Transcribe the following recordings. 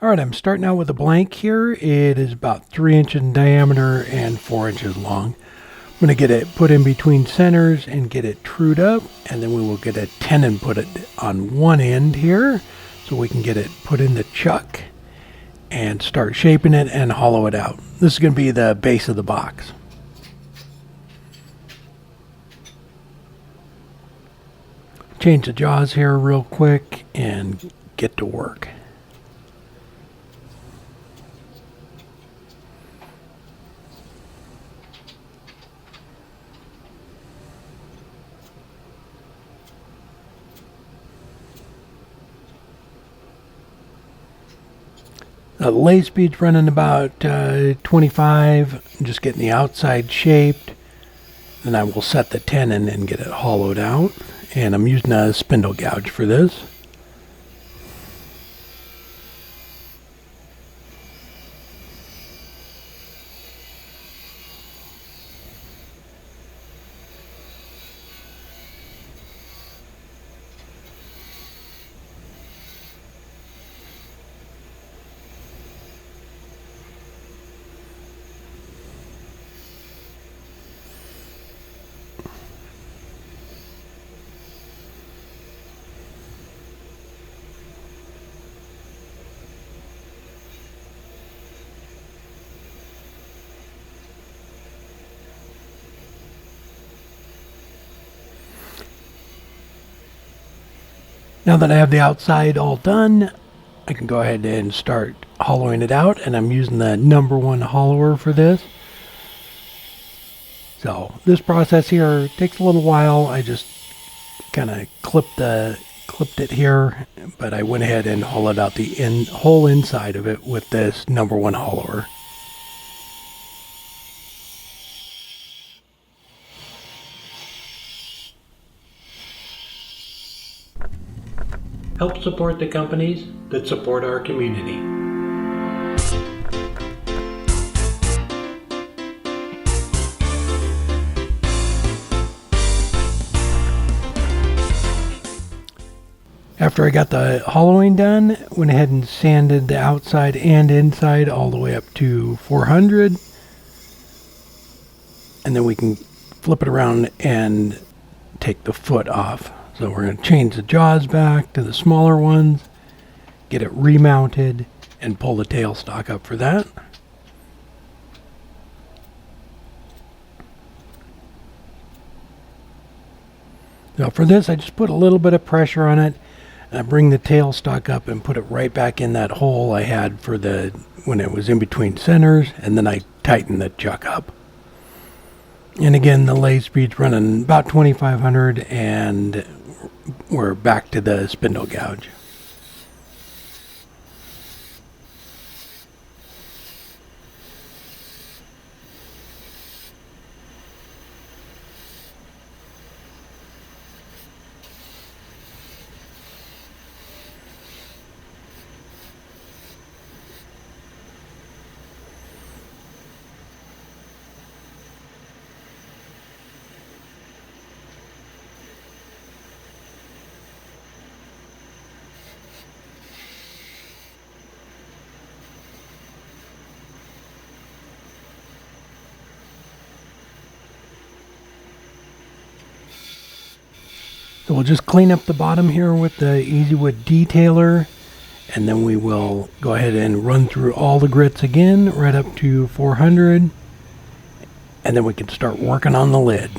Alright, I'm starting out with a blank here. It is about 3 inches in diameter and 4 inches long. I'm going to get it put in between centers and get it trued up, and then we will get a tenon put it on one end here so we can get it put in the chuck and start shaping it and hollow it out. This is going to be the base of the box. Change the jaws here real quick and get to work. The lathe speed's running about 25. I'm just getting the outside shaped. Then I will set the tenon and get it hollowed out. And I'm using a spindle gouge for this. Now that I have the outside all done, I can go ahead and start hollowing it out, and I'm using the #1 hollower for this. So this process here takes a little while. I just kind of clipped it here, but I went ahead and hollowed out the whole inside of it with this #1 hollower. Help support the companies that support our community. After I got the hollowing done, went ahead and sanded the outside and inside all the way up to 400. And then we can flip it around and take the foot off. So we're going to change the jaws back to the smaller ones, get it remounted, and pull the tailstock up for that. Now for this, I just put a little bit of pressure on it, and I bring the tailstock up and put it right back in that hole I had for when it was in between centers, and then I tighten the chuck up. And again, the lathe speed's running about 2500, and we're back to the spindle gouge. So we'll just clean up the bottom here with the Easy Wood detailer, and then we will go ahead and run through all the grits again right up to 400, and then we can start working on the lid.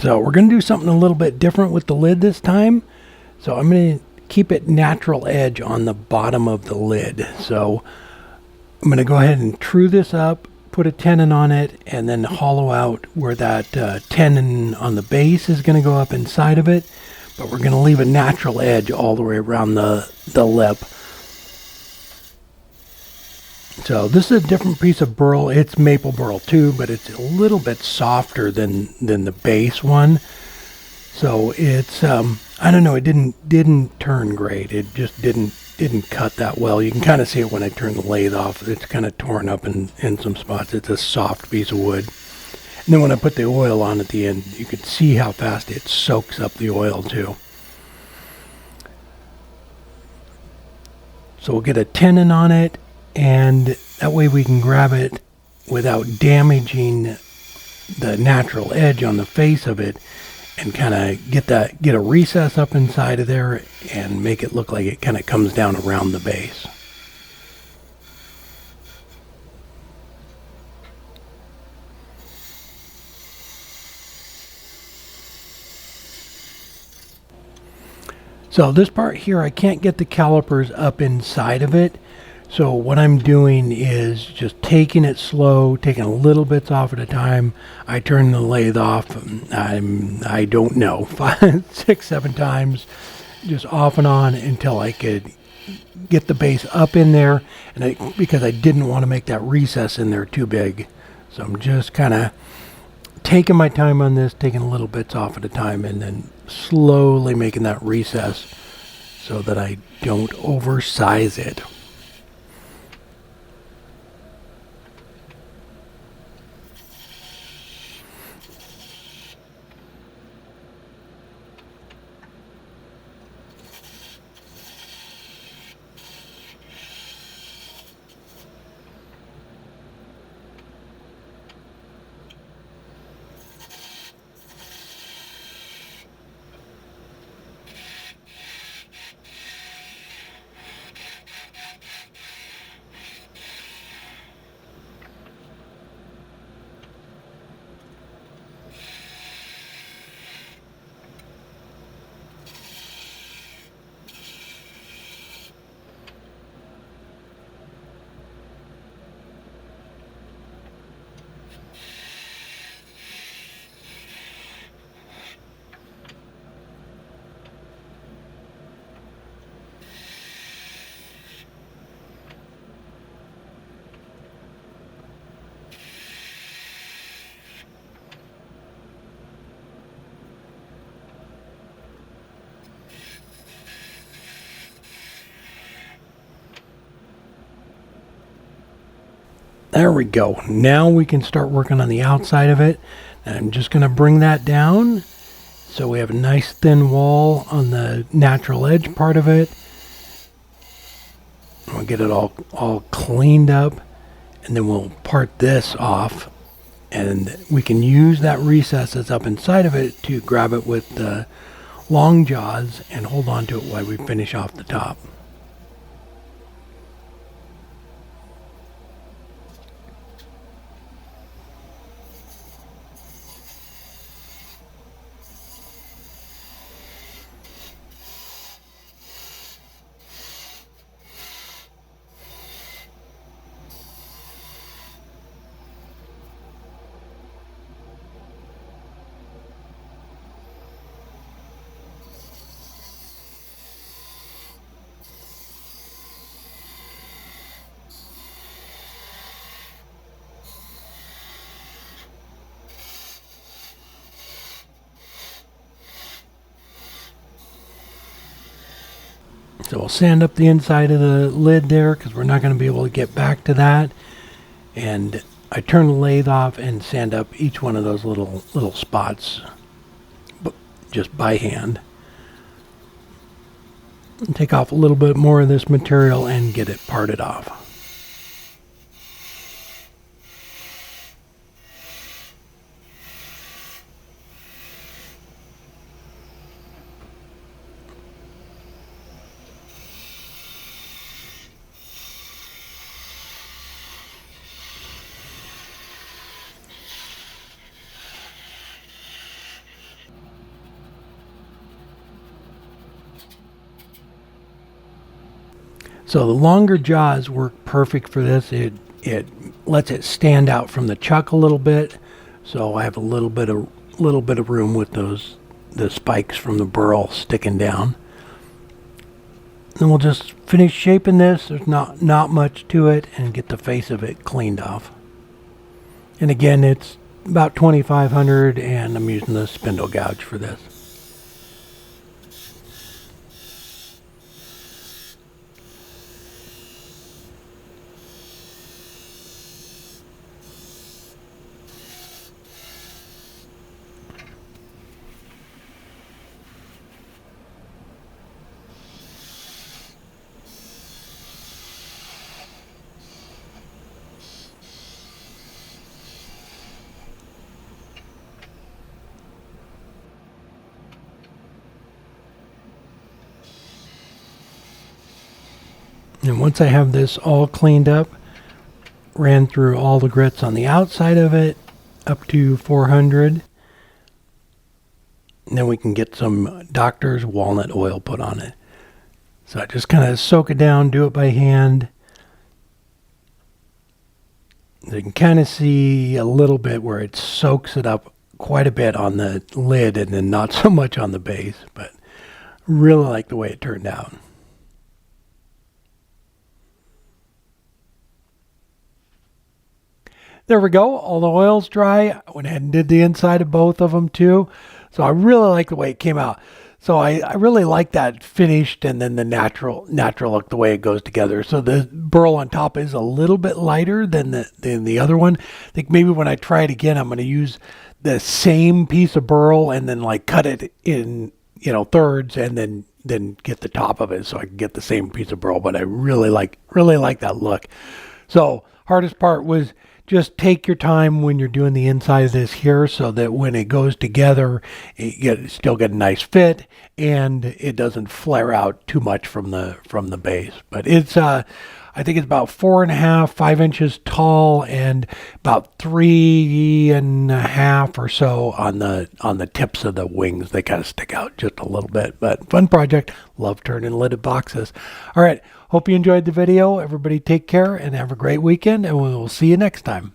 So we're going to do something a little bit different with the lid this time. So I'm going to keep it natural edge on the bottom of the lid. So I'm going to go ahead and true this up, put a tenon on it, and then hollow out where that tenon on the base is going to go up inside of it. but we're going to leave a natural edge all the way around the lip. So this is a different piece of burl. It's maple burl too, but it's a little bit softer than the base one. So it's I don't know, it didn't turn great. It just didn't cut that well. You can kind of see it when I turn the lathe off. It's kind of torn up in some spots. It's a soft piece of wood. And then when I put the oil on at the end, you could see how fast it soaks up the oil too. So we'll get a tenon on it, and that way we can grab it without damaging the natural edge on the face of it, and kind of get a recess up inside of there and make it look like it kind of comes down around the base. So this part here, I can't get the calipers up inside of it. So what I'm doing is just taking it slow, taking little bits off at a time. I turn the lathe off, I don't know, 5, 6, 7 times, just off and on until I could get the base up in there, and because I didn't want to make that recess in there too big. So I'm just kind of taking my time on this, taking little bits off at a time, and then slowly making that recess so that I don't oversize it. There we go. Now we can start working on the outside of it. And I'm just going to bring that down so we have a nice thin wall on the natural edge part of it. We'll get it all cleaned up, and then we'll part this off, and we can use that recess that's up inside of it to grab it with the long jaws and hold on to it while we finish off the top. So we'll sand up the inside of the lid there because we're not going to be able to get back to that. And I turn the lathe off and sand up each one of those little spots just by hand. And take off a little bit more of this material and get it parted off. So the longer jaws work perfect for this. It lets it stand out from the chuck a little bit. So I have a little bit of room with those the spikes from the burl sticking down. Then we'll just finish shaping this. There's not much to it, and get the face of it cleaned off. And again, it's about 2,500, and I'm using the spindle gouge for this. And once I have this all cleaned up, ran through all the grits on the outside of it up to 400. And then we can get some Doctor's walnut oil put on it. So I just kind of soak it down, do it by hand. You can kind of see a little bit where it soaks it up quite a bit on the lid and then not so much on the base, but really like the way it turned out. There we go. All the oil's dry. I went ahead and did the inside of both of them too. So I really like the way it came out. So I really like that finished and then the natural look, the way it goes together. So the burl on top is a little bit lighter than the other one. I think maybe when I try it again, I'm going to use the same piece of burl and then like cut it in, thirds and then get the top of it so I can get the same piece of burl. But I really like that look. So hardest part was just take your time when you're doing the inside of this here so that when it goes together, you still get a nice fit and it doesn't flare out too much from the base. But it's, I think it's about 4.5, 5 inches tall and about 3.5 or so on the tips of the wings. They kind of stick out just a little bit, but fun project. Love turning lidded boxes. All right. Hope you enjoyed the video. Everybody take care and have a great weekend, and we will see you next time.